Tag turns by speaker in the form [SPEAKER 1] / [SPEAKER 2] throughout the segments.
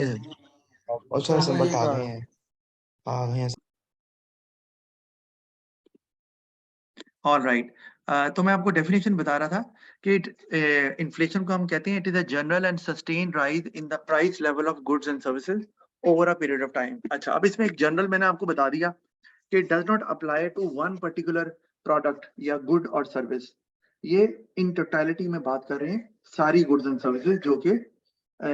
[SPEAKER 1] नहीं है और सारे संबट आ गए हैं
[SPEAKER 2] ऑल राइट। तो मैं आपको डेफिनेशन बता रहा था कि इन्फ्लेशन को हम कहते हैं it is a general and sustained rise in the price level of goods and services over a period of time. अच्छा, अब इसमें एक जनरल मैंने आपको बता दिया कि it does not apply to one particular product या गुड और सर्विस। ये इन टोटलिटी में बात कर रहे हैं सारी गुड्स एंड सर्विसेज जो कि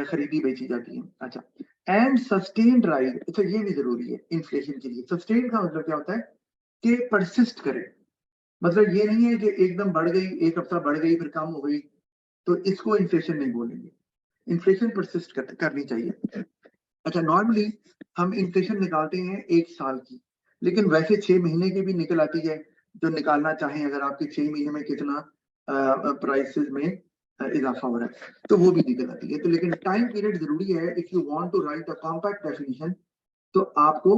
[SPEAKER 2] खरीदी बेची जाती हैं। अच्छा, एंड सस्टेन्ड राइज, अच्छा ये भी जरूरी है इन्फ्लेशन के लिए। सस्टेन्ड का मतलब क्या होता है कि परसिस्ट करे, मतलब ये नहीं है कि एकदम बढ़ गई, एक हफ्ता बढ़ गई फिर कम हो गई, तो इसको इन्फ्लेशन नहीं बोलेंगे। इन्फ्लेशन परसिस्ट करनी चाहिए। अच्छा, नॉर्मली हम इन्फ्लेशन निकालते हैं एक साल की, लेकिन वैसे 6 महीने की भी निकल आती है। जो निकालना चाहें अगर आपके 6 महीने में कितना प्राइसेस में इजाफा हो रहा है तो वो भी निकल आती है। तो लेकिन टाइम पीरियड जरूरी है। If you want to write a compact definition तो आपको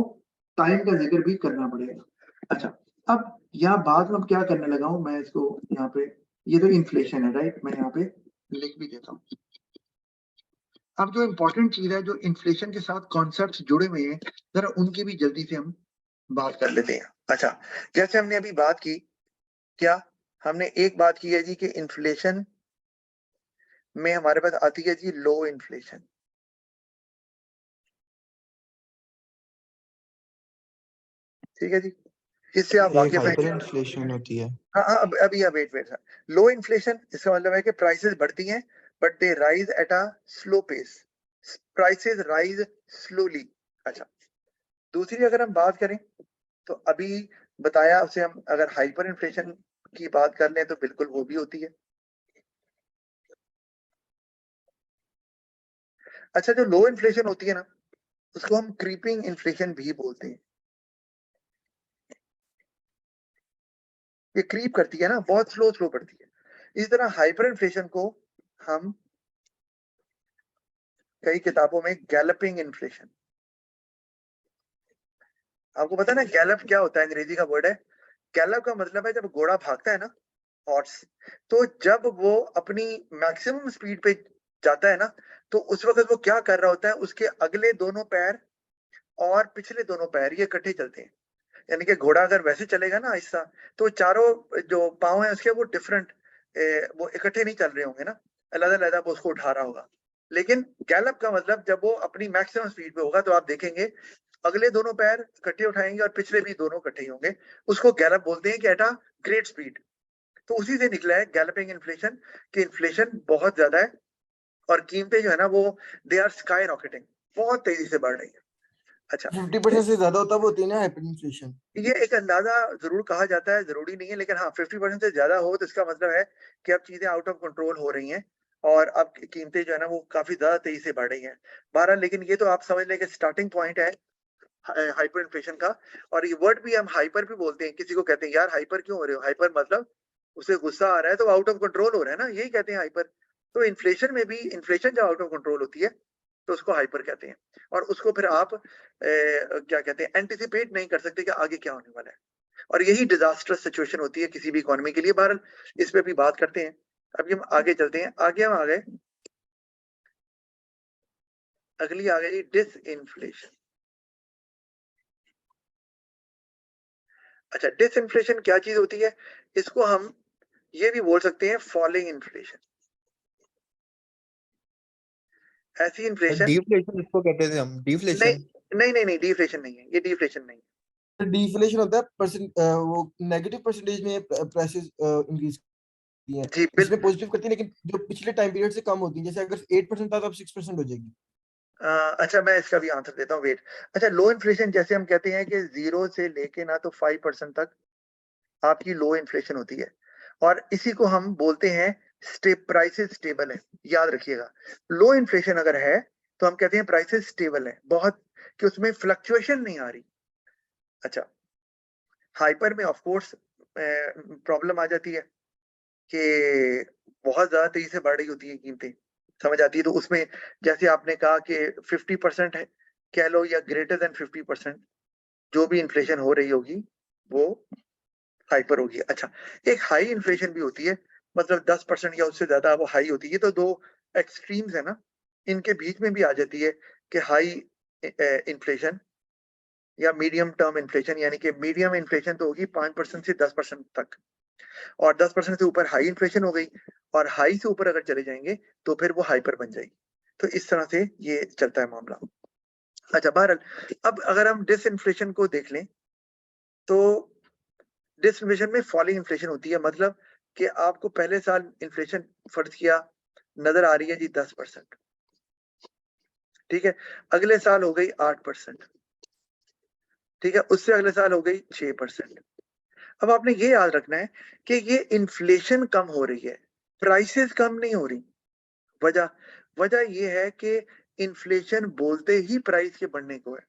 [SPEAKER 2] टाइम का जिक्र भी करना पड़ेगा। अच्छा, अब यहाँ बाद में क्या करने लगा हूं मैं, इसको यहाँ पे, ये तो इन्फ्लेशन है राइट, मैं यहाँ पे लिख भी देता हूँ। अब जो इम्पोर्टेंट चीज है, जो इन्फ्लेशन के साथ कॉन्सेप्ट्स जुड़े हुए हैं, जरा उनकी भी जल्दी से हम बात कर लेते हैं। अच्छा, जैसे हमने अभी बात की, क्या हमने एक बात की है जी कि इन्फ्लेशन में हमारे पास आती है जी लो इन्फ्लेशन। ठीक है जी, इससे आप वाकिफ हैं।
[SPEAKER 1] हाइपर इन्फ्लेशन होती है।
[SPEAKER 2] हाँ हाँ, अभी wait wait sir. Low inflation इसका मतलब है कि प्राइसेस बढ़ती हैं but they rise at a slow pace. Prices rise slowly. अच्छा, दूसरी अगर हम बात करें तो अभी बताया उसे, हम अगर हाइपर इन्फ्लेशन की बात कर लें तो बिल्कुल वो भी होती है। अच्छा, जो लो इन्फ्लेशन होती है ना, उसको हम क्रीपिंग इन्फ्लेशन भी बोलते हैं। ये क्रीप करती है ना, बहुत स्लो स्लो बढ़ती है। इस तरह हाइपर इन्फ्लेशन को हम कई किताबों में गैलपिंग इन्फ्लेशन, आपको पता है ना गैलप क्या होता है, अंग्रेजी का वर्ड है। गैलप का मतलब है जब घोड़ा भागता है ना, हॉर्स, तो जब वो अपनी मैक्सिमम स्पीड पे जाता है ना, तो उस वक्त वो क्या कर रहा होता है, उसके अगले दोनों पैर और पिछले दोनों पैर ये इकट्ठे चलते हैं। यानी कि घोड़ा अगर वैसे चलेगा ना आहिस्ता, तो चारों जो पांव है उसके वो डिफरेंट, वो इकट्ठे नहीं चल रहे होंगे ना, अलग अलग वो उसको उठा रहा होगा। लेकिन गैलप का मतलब जब वो अपनी मैक्सिमम स्पीड पे होगा तो आप देखेंगे अगले दोनों पैर इकट्ठे उठाएंगे और पिछले भी दोनों इकट्ठे ही होंगे। उसको गैलप बोलते हैं कि एट अ ग्रेट स्पीड। तो उसी से निकला है गैलपिंग इन्फ्लेशन, कि इन्फ्लेशन बहुत ज्यादा है और कीमतें जो है ना वो दे आर स्काई रॉकेटिंग, बहुत तेजी से बढ़ रही है। अच्छा,
[SPEAKER 1] 50% से ज्यादा होता होती है ना हाइपर इन्फ्लेशन।
[SPEAKER 2] ये एक अंदाजा जरूर कहा जाता है, जरूरी नहीं है, लेकिन हाँ 50% से ज्यादा हो तो इसका मतलब है कि अब चीजें आउट ऑफ कंट्रोल हो रही हैं और अब कीमतें जो है ना वो काफी ज्यादा तेजी से बढ़ रही हैं। बहरहाल, लेकिन ये तो आप समझ लें कि स्टार्टिंग पॉइंट है हाइपर इन्फ्लेशन का। और ये वर्ड भी हम हाइपर भी बोलते हैं, किसी को कहते हैं यार हाइपर क्यों हो रहे हो, हाइपर मतलब उसे गुस्सा आ रहा है तो आउट ऑफ कंट्रोल हो रहा है ना, यही कहते हैं हाइपर। तो इन्फ्लेशन में भी, इन्फ्लेशन जब आउट ऑफ कंट्रोल होती है तो उसको हाइपर कहते हैं। और उसको फिर आप क्या कहते हैं, एंटिसिपेट नहीं कर सकते कि आगे क्या होने वाला है। और यही डिजास्टर्स सिचुएशन होती है किसी भी इकोनॉमी के लिए। बहरहाल, इस पे भी बात करते हैं। अभी हम आगे चलते हैं, आगे हम आ गए, अगली आ गई डिस इन्फ्लेशन। अच्छा, डिस इन्फ्लेशन क्या चीज होती है, इसको हम ये भी बोल सकते हैं फॉलिंग इन्फ्लेशन। ऐसी इन्फ्लेशन,
[SPEAKER 1] डिफ्लेशन इसको कहते थे हम,
[SPEAKER 2] नहीं
[SPEAKER 1] डिफ्लेशन।
[SPEAKER 2] नहीं नहीं नहीं, डिफ्लेशन नहीं है, ये डिफ्लेशन नहीं है।
[SPEAKER 1] डिफ्लेशन होता है परसेंट, वो नेगेटिव परसेंटेज में प्राइसेस इंक्रीज करती हैं।
[SPEAKER 2] जी
[SPEAKER 1] इसमें पॉजिटिव करती है लेकिन जो पिछले टाइम पीरियड से कम होती है, जैसे अगर 8% था तो अब 6% हो जाएगी।
[SPEAKER 2] अच्छा, मैं इसका भी आंसर देता हूँ, वेट। अच्छा, लो इन्फ्लेशन जैसे हम कहते हैं कि 0 से लेके ना तो 5% तक आपकी लो इन्फ्लेशन होती है, और इसी को हम बोलते हैं प्राइसेस स्टेबल है। याद रखिएगा, लो इन्फ्लेशन अगर है तो हम कहते हैं प्राइसेस स्टेबल है, बहुत, कि उसमें फ्लक्चुएशन नहीं आ रही। अच्छा, हाइपर में ऑफ कोर्स प्रॉब्लम आ जाती है कि बहुत ज्यादा तेजी से बढ़ रही होती है कीमतें, समझ आती है। तो उसमें जैसे आपने कहा कि 50% है, कह लो, या ग्रेटर देन 50%, जो भी इन्फ्लेशन हो रही होगी वो हाइपर होगी। अच्छा, एक हाई इन्फ्लेशन भी होती है, मतलब 10% या उससे ज्यादा वो हाई होती है। तो दो एक्सट्रीम्स है ना, इनके बीच में भी आ जाती है कि हाई इन्फ्लेशन या मीडियम टर्म इन्फ्लेशन, यानी कि मीडियम इन्फ्लेशन तो होगी 5% से 10% तक, और 10% से ऊपर हाई इन्फ्लेशन हो गई, और हाई से ऊपर अगर चले जाएंगे तो फिर वो हाइपर बन जाएगी। तो इस तरह से ये चलता है मामला। अच्छा, बहरहाल अब अगर हम डिसइन्फ्लेशन को देख लें तो डिसइन्फ्लेशन में फॉलिंग इन्फ्लेशन होती है, मतलब कि आपको पहले साल इन्फ्लेशन फर्ज किया नजर आ रही है जी 10%, ठीक है, अगले साल हो गई 8%, ठीक है, उससे अगले साल हो गई 6%। अब आपने ये याद रखना है कि ये इन्फ्लेशन कम हो रही है, प्राइसेस कम नहीं हो रही। वजह वजह ये है कि इन्फ्लेशन बोलते ही प्राइस के बढ़ने को है।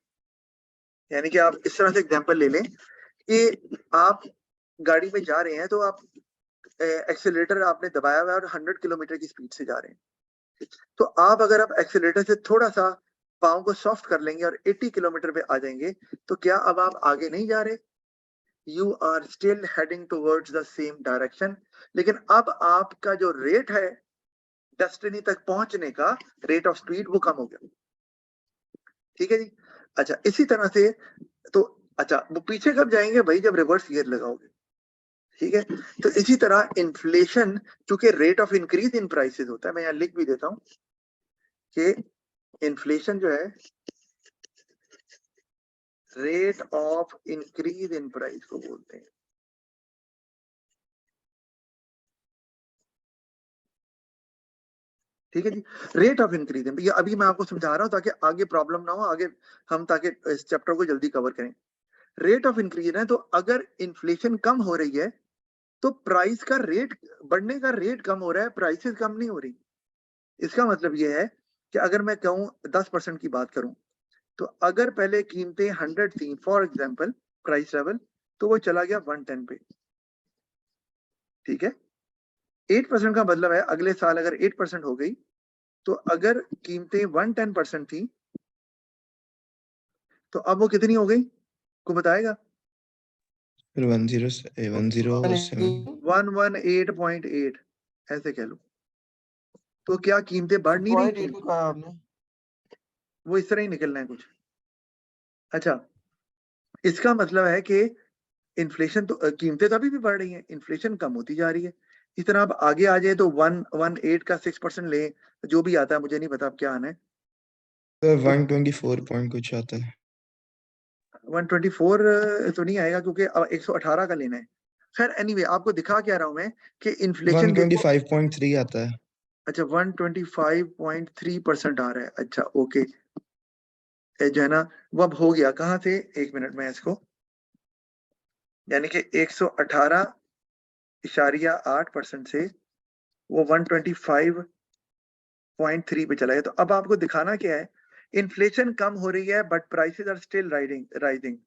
[SPEAKER 2] यानी कि आप इस तरह से एग्जांपल ले लें कि आप गाड़ी में जा रहे हैं, तो आप एक्सीलरेटर आपने दबाया हुआ है और 100 किलोमीटर की स्पीड से जा रहे हैं, तो आप अगर आप एक्सीलरेटर से थोड़ा सा पाँव को सॉफ्ट कर लेंगे और 80 किलोमीटर पे आ जाएंगे, तो क्या अब आप आगे नहीं जा रहे? You are still heading towards the same direction, लेकिन अब आपका जो रेट है डेस्टिनी तक पहुंचने का, रेट ऑफ स्पीड, वो कम हो गया। ठीक है जी। अच्छा, इसी तरह से तो अच्छा, वो पीछे कब जाएंगे भाई? जब रिवर्स गियर लगाओगे। ठीक है, तो इसी तरह इन्फ्लेशन चूंकि rate of increase in prices होता है, मैं यहाँ लिख भी देता हूँ कि इन्फ्लेशन जो है rate of increase in price को बोलते हैं। ठीक है जी, रेट ऑफ इंक्रीज, ये अभी मैं आपको समझा रहा हूं ताकि आगे प्रॉब्लम ना हो, आगे हम ताकि इस चैप्टर को जल्दी कवर करें। रेट ऑफ इंक्रीज है, तो अगर इन्फ्लेशन कम हो रही है तो प्राइस का रेट बढ़ने का रेट कम हो रहा है, प्राइसेस कम नहीं हो रही। इसका मतलब यह है कि अगर मैं कहूं 10% की बात करूं, तो अगर पहले कीमतें 100 थी फॉर एग्जांपल प्राइस लेवल, तो वो चला गया 110 पे। ठीक है, 8% का मतलब है अगले साल अगर 8% हो गई, तो अगर कीमतें 110% थी, तो अब वो कितनी हो गई? को बताएगा?
[SPEAKER 3] 107
[SPEAKER 2] 118.8 ऐसे कह लो। तो क्या कीमतें बढ़ नहीं रही थी?
[SPEAKER 1] 6.8 कहा आपने।
[SPEAKER 2] वो इस तरह ही निकलना है कुछ। अच्छा, इसका मतलब है कि इन्फ्लेशन तो कीमतें तो अभी भी बढ़ रही हैं, इन्फ्लेशन कम होती जा रही है। इस तरह आप आगे आ जाए तो 118 का 6% ले, जो भी आता है, मुझे नहीं पता अब क्या आना है।
[SPEAKER 3] 124 पॉइंट कुछ आता है।
[SPEAKER 2] 124 तो नहीं आएगा क्योंकि 118 का लेना है। खैर एनीवे, आपको दिखा क्या रहा हूं मैं कि इन्फ्लेशन
[SPEAKER 3] 125.3 आता है।
[SPEAKER 2] अच्छा, 125.3% आ रहा है। अच्छा ओके, जो है ना वो अब हो गया कहाँ से, एक मिनट में इसको, यानी कि 118.8% से वो 125.3 पे चला गया। तो अब आपको दिखाना क्या है, इन्फ्लेशन कम हो रही है but prices are still rising.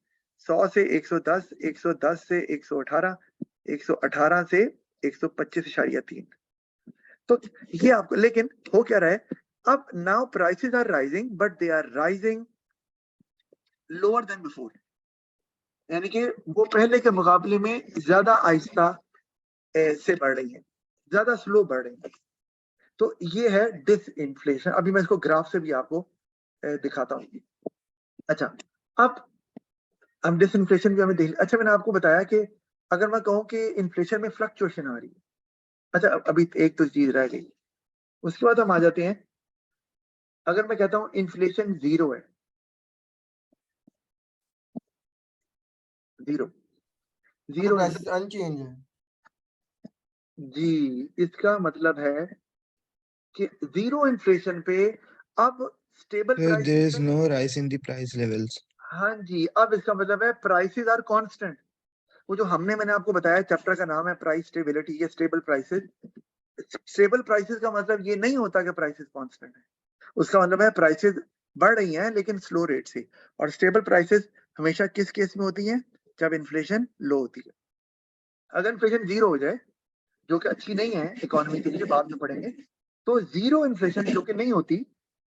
[SPEAKER 2] 100 से 110, 110 से 118, 118 से 125.3। तो ये आपको, लेकिन हो क्या रहा है अब, now prices are rising but they are rising lower than before, यानी कि वो पहले के मुकाबले में ज्यादा आहिस्ता से बढ़ रही है, ज्यादा स्लो बढ़ रही है। तो ये है डिसइन्फ्लेशन। अभी मैं इसको ग्राफ से भी आपको दिखाता हूँ। अच्छा, अब हम डिसइन्फ्लेशन भी हमें देख, अच्छा मैंने आपको बताया कि अगर मैं कहूँ कि इन्फ्लेशन में फ्लक्चुएशन आ रही है, अच्छा अभी एक तो चीज रह गई, उसके बाद हम आ जाते हैं, अगर मैं कहता हूँ इन्फ्लेशन जीरो है, जीरो जीरो
[SPEAKER 1] प्राइसेस अनचेंज है।
[SPEAKER 2] जी, इसका मतलब है कि जीरो इन्फ्लेशन पे अब stable
[SPEAKER 3] So
[SPEAKER 2] price,
[SPEAKER 3] there is no rise in the price levels.
[SPEAKER 2] हाँ जी, अब इसका मतलब है प्राइसेस आर कांस्टेंट। वो जो मैंने आपको बताया, चैप्टर का नाम है प्राइस स्टेबिलिटी, ये स्टेबल प्राइसेस। स्टेबल प्राइसेस का मतलब ये नहीं होता कि प्राइसेस कांस्टेंट है, उसका मतलब है प्राइसेस बढ़ रही हैं लेकिन स्लो रेट से। और स्टेबल प्राइसेस हमेशा किस केस में होती हैं? जब इन्फ्लेशन लो होती है। अगर इन्फ्लेशन जीरो हो जाए, जो कि अच्छी नहीं है इकोनॉमी के लिए, बाद में पढ़ेंगे, तो जीरो इन्फ्लेशन जो कि नहीं होती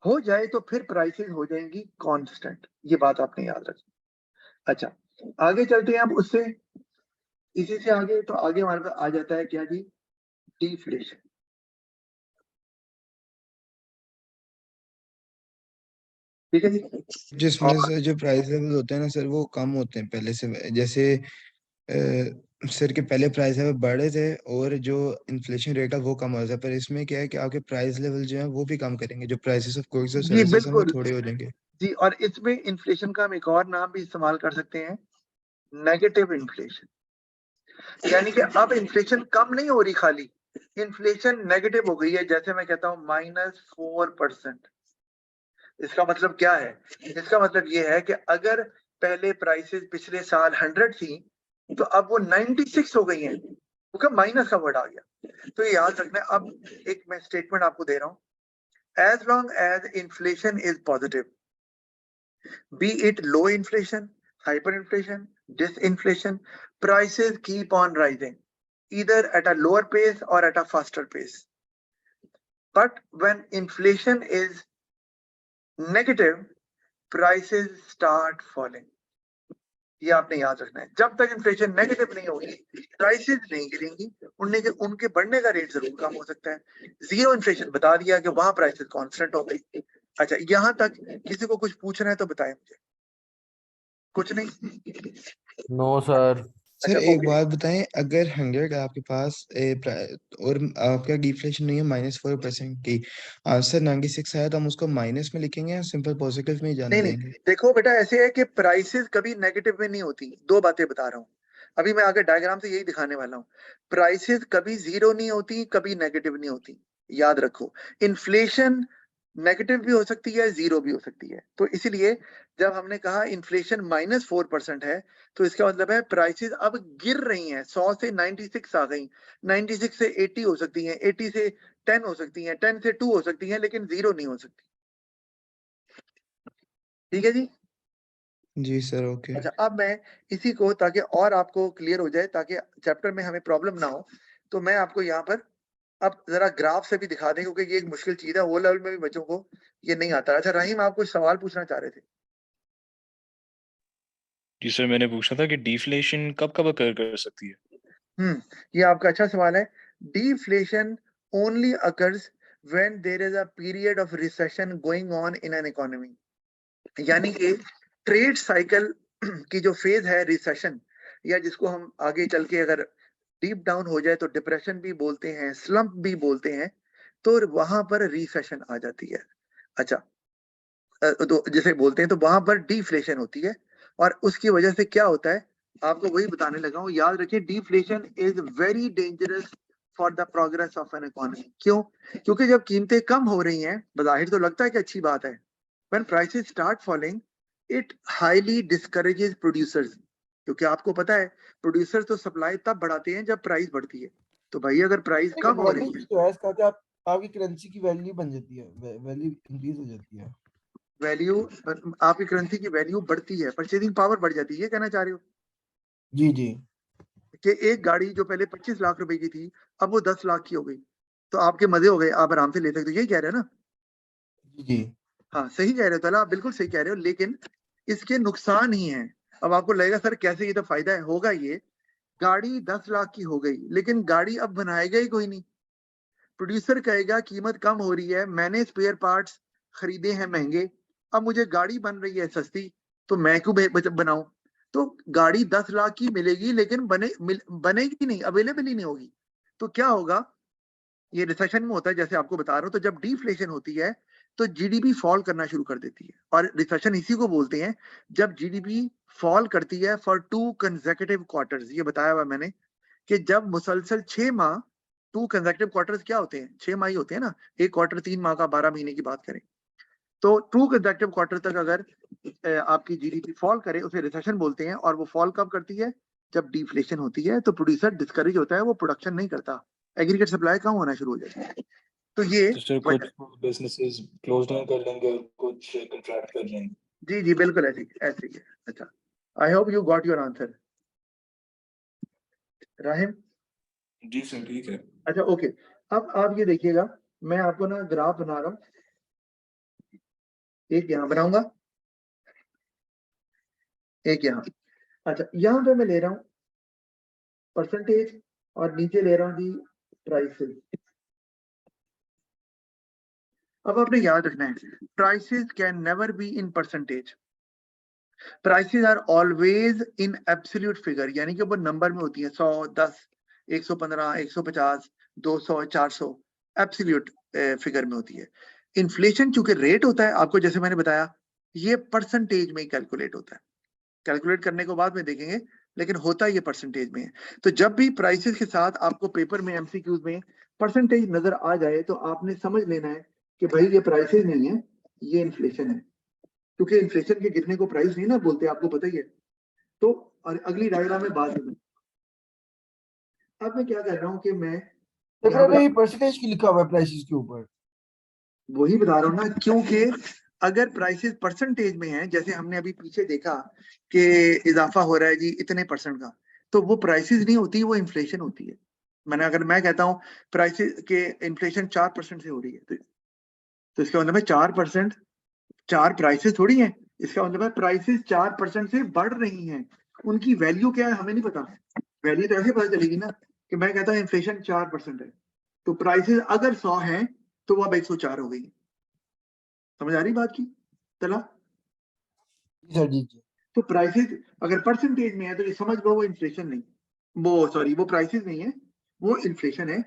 [SPEAKER 2] हो जाए, तो फिर प्राइसेस हो जाएंगी कांस्टेंट। ये बात आपने याद रखी। अच्छा, आगे चलते हैं अब उससे, इसी से आगे, तो आगे हमारे पास आ जाता है क्या जी? डिफ्लेशन। ठीक है जी।
[SPEAKER 3] जिसमें
[SPEAKER 2] और
[SPEAKER 3] से जो प्राइस लेवल होते हैं ना सर वो कम होते हैं पहले से, जैसे सर के पहले प्राइस लेवल बढ़े थे और जो इन्फ्लेशन रेट है वो कम हो रहा था, पर इसमें क्या है कि आपके प्राइस लेवल जो है वो भी कम करेंगे, जो प्राइसेस ऑफ गुड्स और
[SPEAKER 2] जी
[SPEAKER 3] सर्विसेज हैं वो
[SPEAKER 2] बिल्कुल
[SPEAKER 3] थोड़े हो जाएंगे।
[SPEAKER 2] जी, और इसमें इन्फ्लेशन का हम एक और नाम भी इस्तेमाल कर सकते हैं, नेगेटिव इन्फ्लेशन। यानी कि अब इन्फ्लेशन कम नहीं हो रही, खाली इन्फ्लेशन नेगेटिव हो गई है। जैसे मैं कहता हूं -4%। इसका मतलब क्या है? इसका मतलब ये है कि अगर पहले प्राइसेस पिछले साल 100 थी, तो अब वो 96 हो गई हैं, क्योंकि माइनस का वर्ड आ गया। तो ये याद रखना है। अब एक मैं स्टेटमेंट आपको दे रहा हूं, as long as inflation is positive, be it low inflation, hyperinflation, disinflation, prices keep on rising, either at a lower pace or at a faster pace. But when inflation is negative, prices start falling. ये आपने याद रखना है। जब तक inflation negative नहीं होगी, prices नहीं गिरेंगी, उनके बढ़ने का रेट जरूर कम हो सकता है। जीरो इन्फ्लेशन बता दिया कि वहां प्राइसेस कांस्टेंट हो गई। अच्छा, यहां तक किसी को कुछ पूछना है तो बताएं मुझे। कुछ नहीं?
[SPEAKER 1] No sir.
[SPEAKER 3] सर
[SPEAKER 2] अच्छा,
[SPEAKER 3] एक
[SPEAKER 2] ओके।
[SPEAKER 3] बात बताएं, अगर 100 आपके पास और आपका डिफ्लेशन नहीं है -4% की, आंसर 96 आया तो हम उसको माइनस में लिखेंगे या सिंपल पॉजिटिव में ही जाने
[SPEAKER 2] नहीं नहीं,
[SPEAKER 3] देंगे?
[SPEAKER 2] देखो बेटा, ऐसे है कि प्राइसेस कभी नेगेटिव में नहीं होती। दो बातें बता रहा हूँ, अभी मैं आगे डायग्राम से यही दिखाने वाला हूँ। प्राइसेस कभी जीरो नहीं होती, कभी नेगेटिव नहीं होती, याद रखो। इन्फ्लेशन नेगेटिव भी हो सकती है, जीरो भी हो सकती है। तो इसीलिए जब हमने कहा इन्फ्लेशन -4% है, तो इसका मतलब है प्राइसेस अब गिर रही हैं। 100 से 96 आ गई, 96 से 80 हो सकती हैं, 80 से 10 हो सकती हैं, 10 से 2 हो सकती हैं, लेकिन जीरो नहीं हो सकती। ठीक है जी।
[SPEAKER 3] जी सर, ओके।
[SPEAKER 2] अच्छा, अब मैं इसी को, ताकि और आपको क्लियर हो जाए, ताकि चैप्टर में हमें प्रॉब्लम ना हो, तो मैं आपको यहाँ पर अब जरा ग्राफ से भी दिखा दें, क्योंकि ये एक मुश्किल चीज है, वो लेवल में भी बच्चों को ये नहीं आता। अच्छा रहीम, आप कुछ सवाल पूछना चाह रहे थे?
[SPEAKER 4] जी सर, मैंने पूछा था कि डिफ्लेशन कब कब अकर कर सकती है।
[SPEAKER 2] ये आपका अच्छा सवाल है। Deflation only occurs when there is a period of recession going on in an economy. यानी कि ट्रेड साइकिल की जो फेज है रिसेशन, या जिसको हम आगे चल के अगर डीप डाउन हो जाए तो डिप्रेशन भी बोलते हैं, स्लंप भी बोलते हैं, तो वहां पर रिसेशन आ जाती है। अच्छा, तो जिसे बोलते हैं, तो वहां पर डिफ्लेशन होती है। और उसकी वजह से क्या होता है, आपको वही बताने लगा हूं। याद रखिए, deflation is very dangerous for the progress of an economy. क्यों? क्योंकि जब कीमतें कम हो रही हैं, बाहिर तो लगता है कि अच्छी बात है, when prices start falling, it highly discourages producers। क्योंकि आपको पता है, प्रोड्यूसर तो सप्लाई तब बढ़ाते हैं जब प्राइस बढ़ती है। तो भाई अगर प्राइस कम हो रही है,
[SPEAKER 1] तो है इसका कि आप आपकी करेंसी की वैल्यू बन जाती है, वैल्यू इंक्रीज हो जाती है।
[SPEAKER 2] वैल्यू, आपकी करेंसी की वैल्यू बढ़ती है, परचेजिंग पावर बढ़ जाती है, ये कहना चाह रहे हो?
[SPEAKER 1] जी जी
[SPEAKER 2] कि एक गाड़ी जो पहले 25 लाख रुपए की थी, अब वो 10 लाख की हो गई, तो आपके मजे हो गए, आप आराम से ले सकते हो, यही कह रहे हो ना?
[SPEAKER 1] जी जी।
[SPEAKER 2] हाँ, सही कह रहे हो तला, आप बिल्कुल सही कह रहे हो, लेकिन इसके नुकसान ही हैं। अब आपको लगेगा सर कैसे, ये तो फायदा है। होगा ये, गाड़ी 10 लाख की हो गई, लेकिन गाड़ी अब बनाएगा ही कोई नहीं। प्रोड्यूसर कहेगा कीमत कम हो रही है, मैंने स्पेयर पार्ट्स खरीदे हैं महंगे, अब मुझे गाड़ी बन रही है सस्ती, तो मैं क्यों बनाऊं? तो गाड़ी 10 लाख की मिलेगी, लेकिन बनेगी नहीं, अवेलेबल ही नहीं होगी। तो क्या होगा? ये रिसेशन में होता है, जैसे आपको बता रहा हूं। तो जब डिफ्लेशन होती है, तो जीडीपी फॉल करना शुरू कर देती है। और रिसेशन इसी को बोलते हैं, जब जीडीपी फॉल करती है फॉर 2 कंसेक्यूटिव क्वार्टर्स। ये बताया हुआ मैंने कि जब मुसलसल 6 माह, 2 कंसेक्यूटिव क्वार्टर्स क्या होते हैं? 6 माह ही होते हैं ना। एक क्वार्टर 3 माह का, 12 महीने की बात करें, तो 2 कंसेक्यूटिव क्वार्टर तक अगर आपकी जीडीपी फॉल करे, उसे रिसेशन बोलते हैं। और वो फॉल कब करती है? जब डिफ्लेशन होती है। तो प्रोड्यूसर डिस्करेज होता है, वो प्रोडक्शन नहीं करता, एग्रीगेट सप्लाई कम होना शुरू हो जाती है। तो ये
[SPEAKER 4] तो सर कुछ बिजनेसेस क्लोज डाउन कर लेंगे और कुछ कंट्रैक्ट कर लेंगे।
[SPEAKER 2] जी जी बिल्कुल ऐसे ऐसे ही है। अच्छा, I hope you got your answer Rahim.
[SPEAKER 4] जी सर, ठीक है।
[SPEAKER 2] अच्छा ओके, अब आप ये देखिएगा, मैं आपको ना ग्राफ बना रहा हूँ, एक यहाँ बनाऊंगा, एक यहाँ। अच्छा, यहाँ पे मैं ले रहा हूँ परसेंटेज, और नीचे ले रहा हूँ जी प्राइसेस। अब आपने याद रखना है, prices can never be in percentage, prices are always in absolute figure, यानी कि वो नंबर में होती है 100, 10, 115, 150, 200, 400, एब्सोल्यूट फिगर में होती है। इन्फ्लेशन चूंकि रेट होता है, आपको जैसे मैंने बताया, ये परसेंटेज में ही कैलकुलेट होता है, कैलकुलेट करने को बाद में देखेंगे, लेकिन होता ये परसेंटेज में है। तो जब भी प्राइसेस के साथ आपको पेपर में एमसीक्यूज में परसेंटेज नजर आ जाए तो आपने समझ लेना है कि भाई ये प्राइसेस नहीं है, ये इन्फ्लेशन है, क्योंकि इन्फ्लेशन के गिरने को प्राइस नहीं ना बोलते, आपको पता ही है। तो और अगली डायग्राम में बात करूं, अब मैं क्या कर रहा हूं कि मैं यहाँ
[SPEAKER 1] पेपर
[SPEAKER 2] पर
[SPEAKER 1] में परसेंटेज की लिखा हुआ है प्राइसेस के ऊपर।
[SPEAKER 2] वही बता रहा हूँ ना, क्योंकि अगर प्राइसेस परसेंटेज में है, जैसे हमने अभी पीछे देखा कि इजाफा हो रहा है जी इतने परसेंट का, तो वो प्राइसेस नहीं होती, वो इन्फ्लेशन होती है। मैंने अगर मैं कहता हूँ प्राइसेस के इन्फ्लेशन 4% से हो रही है, तो इसका मतलब है 4%, 4 प्राइसेस थोड़ी है, इसका मतलब है प्राइसेस 4% से बढ़ रही हैं। उनकी वैल्यू क्या है हमें नहीं पता, वैल्यू तो ऐसे पता चलेगी ना कि मैं कहता हूँ इन्फ्लेशन 4% है, तो प्राइसेस अगर 100 है तो वो अब 104 हो गई। समझ आ रही बात की तला?
[SPEAKER 1] जी सर, जी।
[SPEAKER 2] तो प्राइसेस अगर परसेंटेज में है तो ये समझ लो वो इन्फ्लेशन नहीं, वो सॉरी वो प्राइसेस नहीं है, वो इन्फ्लेशन है।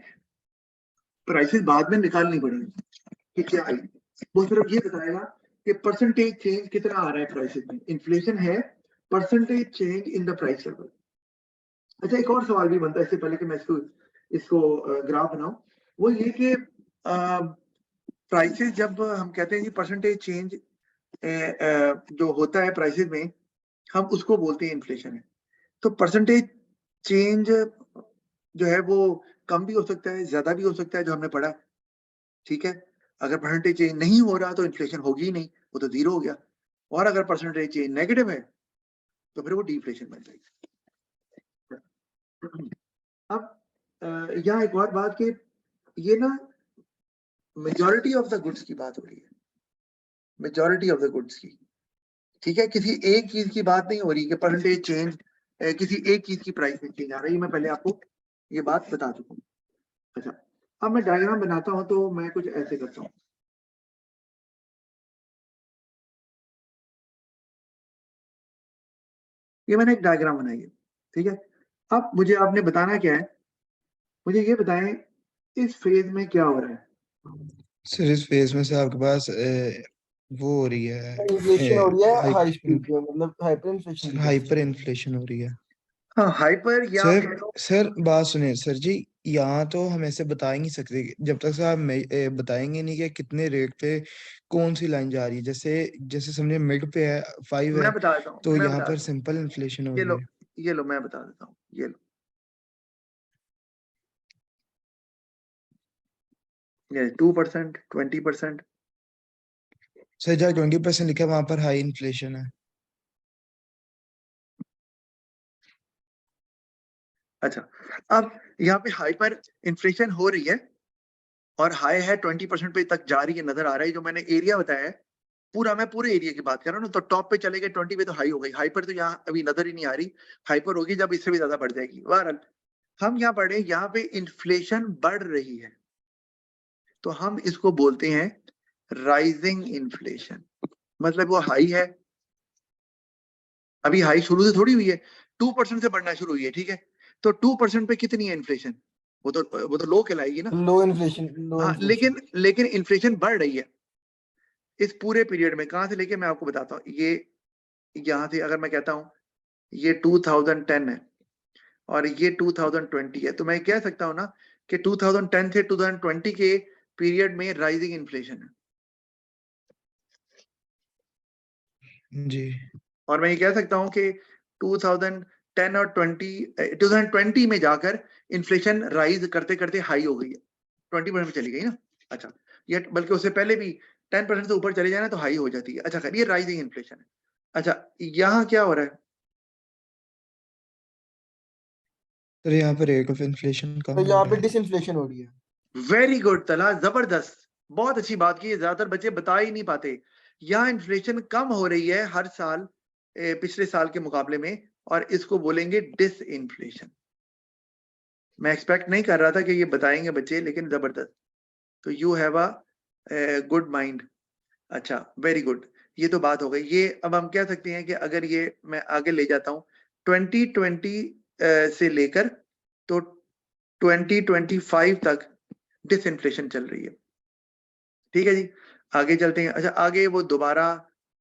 [SPEAKER 2] प्राइसेस बाद में निकालनी पड़ेगी कि क्या आई, वो सिर्फ ये बताएगा कि परसेंटेज चेंज कितना आ रहा है प्राइसेस में। इन्फ्लेशन है percentage change in the price level. अच्छा, एक और सवाल भी बनता है इससे पहले कि मैं इसको ग्राफ बनाऊं, वो ये कि प्राइसेस जब हम कहते हैं कि परसेंटेज चेंज जो होता है प्राइसेस में, हम उसको बोलते हैं इन्फ्लेशन है। तो परसेंटेज चेंज जो है वो कम भी हो सकता है, ज्यादा भी हो सकता है, जो हमने पढ़ा, ठीक है। अगर परसेंटेज चेंज नहीं हो रहा तो इन्फ्लेशन होगी ही नहीं, वो तो जीरो हो गया। और अगर परसेंटेज चेंज नेगेटिव है तो फिर वो डिफ्लेशन बन जाएगी। अब यहाँ एक और बात कि ये ना मेजॉरिटी ऑफ द गुड्स की बात हो रही है, मेजॉरिटी ऑफ द गुड्स की, ठीक है। किसी एक चीज की बात नहीं हो रही कि परसेंटेज चेंज किसी एक चीज की प्राइस में चेंज आ रही है। मैं पहले आपको ये बात बता चुका हूँ। अच्छा, अब मैं डायग्राम बनाता हूँ तो मैं कुछ ऐसे करता हूँ। ये मैंने एक डायग्राम बनाई है, ठीक है। अब मुझे आपने बताना क्या है, मुझे ये बताएं इस फेज में क्या हो रहा है।
[SPEAKER 3] सर इस फेज में से आपके पास वो हो रही है,
[SPEAKER 1] इन्फ्लेशन हो रही है हाई स्पीड पे, मतलब हाइपर इन्फ्लेशन की तरफ।
[SPEAKER 3] हाइपर इन्फ्लेशन हो रही है।
[SPEAKER 2] हाँ, हाइपर या
[SPEAKER 3] सर सर बात सुनिए सर जी, यहाँ तो हम ऐसे बता ही नहीं सकते जब तक आप बताएंगे नहीं कि कितने रेट पे कौन सी लाइन जा रही है। जैसे जैसे समझे मिड पे है 5
[SPEAKER 2] मैं
[SPEAKER 3] है,
[SPEAKER 2] बता देता हूँ,
[SPEAKER 3] तो
[SPEAKER 2] मैं
[SPEAKER 3] यहाँ
[SPEAKER 2] बता
[SPEAKER 3] पर
[SPEAKER 2] देता हूँ,
[SPEAKER 3] सिंपल इन्फ्लेशन हो
[SPEAKER 2] ये
[SPEAKER 3] रही
[SPEAKER 2] लो,
[SPEAKER 3] है।
[SPEAKER 2] ये लो, मैं बता देता हूँ, ये लो, ये 2%, 20%।
[SPEAKER 3] सर जहाँ 20% लिखा है वहां पर हाई इन्फ्लेशन है।
[SPEAKER 2] अच्छा, अब यहाँ पे हाइपर इन्फ्लेशन हो रही है और हाई है 20% पे तक जा रही है, नजर आ रहा है। जो मैंने एरिया बताया है पूरा, मैं पूरे एरिया की बात कर रहा हूँ, तो टॉप पे चले गए 20 पे तो हाई हो गई, हाइपर तो यहाँ अभी नजर ही नहीं आ रही, हाइपर होगी जब इससे भी ज्यादा बढ़ जाएगी। बहरहाल हम यहाँ पढ़े, यहाँ पे इन्फ्लेशन बढ़ रही है तो हम इसको बोलते हैं राइजिंग इन्फ्लेशन। मतलब वो हाई है, अभी हाई शुरू से थोड़ी हुई है, 2% से बढ़ना शुरू हुई है, ठीक है। तो 2% पे कितनी है इन्फ्लेशन, वो तो लो कहलाएगी ना।
[SPEAKER 1] लो इन्फ्लेशन, लो
[SPEAKER 2] हाँ,
[SPEAKER 1] इन्फ्लेशन।
[SPEAKER 2] लेकिन इन्फ्लेशन बढ़ रही है इस पूरे पीरियड में। कहां से लेके मैं आपको बताता हूँ, ये यहाँ से अगर मैं कहता हूँ ये 2010 है और ये 2020 है, तो मैं कह सकता हूँ ना कि 2010 से 2020 के पीरियड में राइजिंग इन्फ्लेशन है।
[SPEAKER 3] जी
[SPEAKER 2] और मैं ये कह सकता हूँ कि 2010 और 2020 में जाकर इन्फ्लेशन राइज करते करते हाई हो गई है, 20% में चली गई ना। अच्छा, ये बल्कि उससे पहले भी 10% से ऊपर चले जाए ना तो हाई हो जाती है। अच्छा, खैर ये राइजिंग इन्फ्लेशन है। अच्छा, यहाँ क्या हो रहा है,
[SPEAKER 3] सर यहाँ पर रेट ऑफ इन्फ्लेशन कम
[SPEAKER 1] तो
[SPEAKER 3] हो
[SPEAKER 1] यहाँ
[SPEAKER 3] रहा
[SPEAKER 1] पे
[SPEAKER 3] है।
[SPEAKER 1] डिसइन्फ्लेशन हो रही है।
[SPEAKER 2] वेरी गुड तला, जबरदस्त, बहुत अच्छी बात की। ज्यादातर बच्चे बता ही नहीं पाते। यहाँ इन्फ्लेशन कम हो रही है हर साल पिछले साल के मुकाबले में, और इसको बोलेंगे डिस इन्फ्लेशन। मैं एक्सपेक्ट नहीं कर रहा था कि ये बताएंगे बच्चे, लेकिन जबरदस्त। तो you have a good mind. अच्छा, वेरी गुड, ये तो बात हो गई। ये अब हम कह सकते हैं कि अगर ये मैं आगे ले जाता हूँ 2020 से लेकर तो 2025 तक डिसइंफ्लेशन चल रही है। ठीक है जी, आगे चलते हैं। अच्छा, आगे वो दोबारा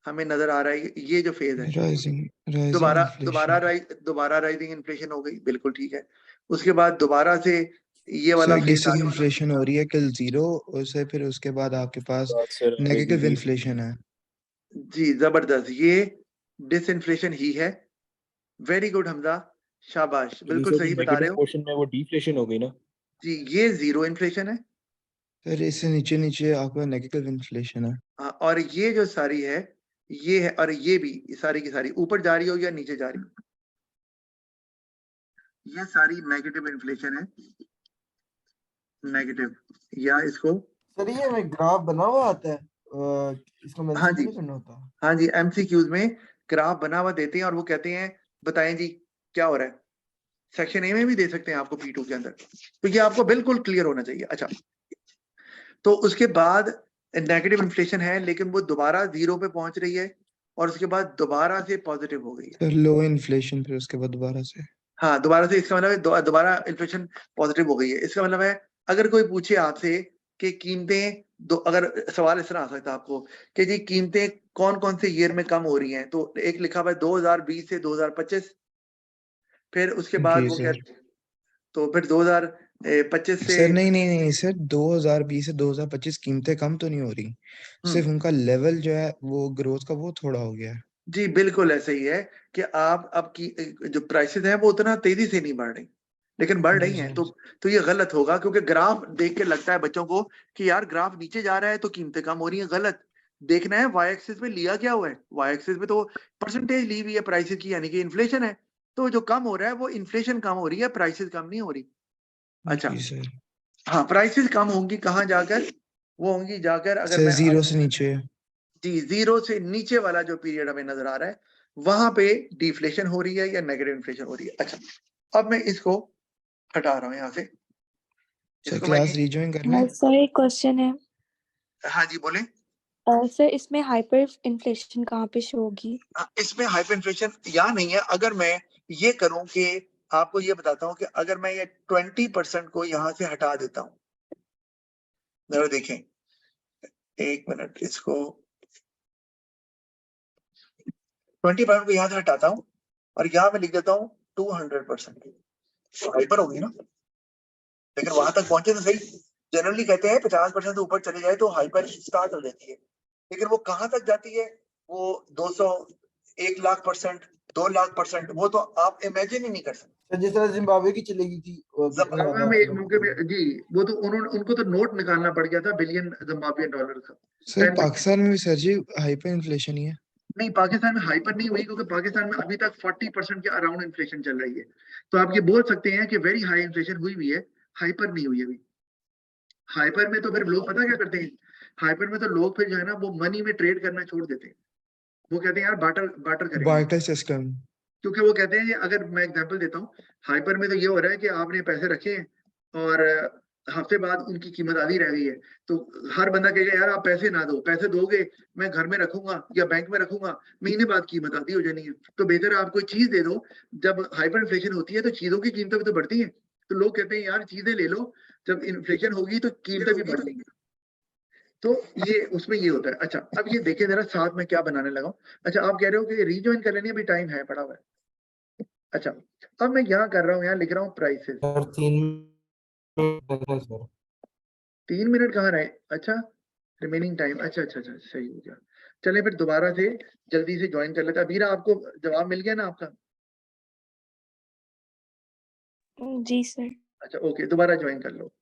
[SPEAKER 2] हमें नजर आ रहा है ये जो फेज है,
[SPEAKER 3] राइजिंग
[SPEAKER 2] दोबारा राइजिंग इन्फ्लेशन हो गई, बिल्कुल ठीक है। उसके बाद दोबारा से ये वाला
[SPEAKER 3] सर
[SPEAKER 2] फेज आ गया।
[SPEAKER 3] डिसइंफ्लेशन हो रही है कल 0 उससे, फिर उसके बाद आपके पास
[SPEAKER 4] सर
[SPEAKER 3] नेगेटिव इन्फ्लेशन है।
[SPEAKER 2] जी जबरदस्त, ये डिसइंफ्लेशन ही है। वेरी गुड हमजा, शाबाश, बिल्कुल सही बता रहे हो
[SPEAKER 4] पोर्शन में वो डिफ्लेशन हो गई ना।
[SPEAKER 2] जी। ये जीरो इन्फ्लेशन है।
[SPEAKER 3] सर इससे नीचे नीचे आपका नेगेटिव इन्फ्लेशन है।
[SPEAKER 2] हाँ, और ये जो सारी है ये है, और ये भी सारी की सारी ऊपर जा रही हो या नीचे जा रही हो, ये सारी नेगेटिव इन्फ्लेशन है। नेगेटिव, या इसको
[SPEAKER 1] सर ये में ग्राफ बना हुआ आता है, इसको
[SPEAKER 2] हाँ
[SPEAKER 1] मेंशन
[SPEAKER 2] जी,
[SPEAKER 1] नहीं करना होता।
[SPEAKER 2] हाँ जी, एमसीक्यूज में ग्राफ बना हुआ देते हैं और वो कहते हैं बताएं जी क्या हो रहा है। सेक्शन ए में भी दे सकते हैं आपको P2 के अंदर, तो ये आपको बिल्कुल क्लियर होना चाहिए। अच्छा, तो उसके बाद नेगेटिव इन्फ्लेशन है लेकिन वो दोबारा जीरो पे पहुंच रही है और उसके बाद दोबारा से पॉजिटिव हो गई है।
[SPEAKER 3] सर लो इन्फ्लेशन, फिर उसके बाद दोबारा से।
[SPEAKER 2] हाँ, दोबारा से, इसका मतलब है दोबारा इन्फ्लेशन पॉजिटिव हो गई है। इसका मतलब है अगर कोई पूछे आपसे कि कीमतें दो, अगर सवाल इस तरह आ सकता है आपको कि जी कीमतें कौन कौन से ईयर में कम हो रही हैं, तो एक लिखा हुआ है 2020 से 2025, फिर उसके बाद
[SPEAKER 3] जी
[SPEAKER 2] वो
[SPEAKER 3] सर।
[SPEAKER 2] तो फिर 2025 से
[SPEAKER 3] सर नहीं नहीं नहीं सर, 2020 से 2025 कीमतें कम तो नहीं हो रही, सिर्फ उनका लेवल जो है वो ग्रोथ का वो थोड़ा हो गया है।
[SPEAKER 2] जी बिल्कुल ऐसे ही है कि आप अब की जो प्राइसेस हैं वो उतना तेजी से नहीं बढ़ रही, लेकिन बढ़
[SPEAKER 3] जी
[SPEAKER 2] रही हैं।
[SPEAKER 3] सर।
[SPEAKER 2] तो ये गलत होगा, क्योंकि ग्राफ देख के लगता है बच्चों को कि यार ग्राफ नीचे जा रहा है तो कीमतें कम हो रही हैं। गलत देखना है वाई एक्सिस पे लिया क्या हुआ है। वाई एक्सिस पे तो परसेंटेज ली हुई है प्राइसेस की, यानी कि इन्फ्लेशन है। तो जो कम हो रहा है वो इन्फ्लेशन कम हो रही है, प्राइसेस कम नहीं हो रही। अच्छा,
[SPEAKER 3] जी सर।
[SPEAKER 2] हाँ, प्राइसेस कम होंगी कहाँ जाकर, वो होंगी जाकर अगर
[SPEAKER 3] सर
[SPEAKER 2] मैं
[SPEAKER 3] जीरो से नीचे।
[SPEAKER 2] जी जीरो से नीचे वाला जो पीरियड हमें नजर आ रहा है वहां पे डिफ्लेशन हो रही है या नेगेटिव इन्फ्लेशन हो रही है। अच्छा, अब मैं इसको हटा रहा हूं यहाँ से,
[SPEAKER 3] सर
[SPEAKER 2] इसको मैं
[SPEAKER 3] क्लास रिज्वाइन कर लें।
[SPEAKER 5] सर एक क्वेश्चन है।
[SPEAKER 2] हाँ जी बोले।
[SPEAKER 5] सर इसमें हाइपर इन्फ्लेशन कहाँ पे शो होगी?
[SPEAKER 2] इसमें हाइपर इन्फ्लेशन या नहीं है। अगर मैं ये करूं कि आपको ये बताता हूं कि अगर मैं ये 20% को यहाँ से हटा देता हूं, जरा देखें एक मिनट, इसको 20% को यहाँ से हटाता हूँ और यहाँ मैं लिख देता हूँ 200%, तो हाइपर होगी ना, लेकिन वहां तक पहुंचे तो सही। जनरली कहते हैं 50% ऊपर चले जाए तो हाइपर स्टार्ट हो जाती है, लेकिन वो कहाँ तक जाती है, वो 200, 1,00,000%, 2,00,000%, वो तो आप इमेजिन ही नहीं कर सकते।
[SPEAKER 1] सर जिस तरह जिम्बाब्वे की चलेगी थी,
[SPEAKER 2] जिम्बाब्वे में एक मौके में जी, वो तो उनको तो नोट निकालना पड़ गया था बिलियन जिम्बाब्वियन डॉलर का।
[SPEAKER 3] सर पाकिस्तान में भी सर जी हाइपर इन्फ्लेशन ही है।
[SPEAKER 2] नहीं, पाकिस्तान में हाइपर नहीं हुई क्योंकि पाकिस्तान में अभी तक 40% के अराउंड इन्फ्लेशन चल रही है। तो आप ये बोल सकते हैं कि वेरी हाई इन्फ्लेशन हुई हुई है, हाइपर नहीं हुई अभी। हाइपर में तो फिर लोग पता क्या करते हैं, हाइपर में तो लोग फिर जो है ना वो मनी में ट्रेड करना छोड़ देते हैं। वो कहते हैं यार बाटर बाटर करेंगे,
[SPEAKER 3] बार्टर सिस्टम।
[SPEAKER 2] क्योंकि वो कहते हैं, अगर मैं एग्जांपल देता हूँ, हाइपर में तो ये हो रहा है कि आपने पैसे रखे हैं और हफ्ते बाद उनकी कीमत आधी रह गई है, तो हर बंदा कहेगा यार आप पैसे ना दो, पैसे दोगे मैं घर में रखूंगा या बैंक में रखूंगा, महीने बाद कीमत आधी हो जानी है। तो बेहतर आप कोई चीज दे दो। जब हाइपर इन्फ्लेशन होती है तो चीजों की कीमतें भी तो बढ़ती हैं, तो लोग कहते हैं यार चीजें ले लो, जब इन्फ्लेशन होगी तो कीमतें भी बढ़ जाएंगी। तो ये उसमें ये होता है। अच्छा, अब ये देखिए जरा साथ में क्या बनाने लगा हूं। अच्छा, आप कह रहे हो कि रीजॉइन कर लेनी, अभी टाइम है पड़ा हुआ है। अच्छा, अब मैं यहाँ कर रहा हूँ, यहाँ लिख रहा हूँ प्राइसेस।
[SPEAKER 4] सर 3 मिनट है सर।
[SPEAKER 2] 3 मिनट कहाँ रहे? अच्छा, रिमेनिंग टाइम, अच्छा अच्छा अच्छा, सही हो गया। चले फिर दोबारा से जल्दी से ज्वाइन कर लेते हैं। अबीरा आपको जवाब मिल गया ना आपका?
[SPEAKER 5] जी सर।
[SPEAKER 2] अच्छा ओके, दोबारा ज्वाइन कर लो।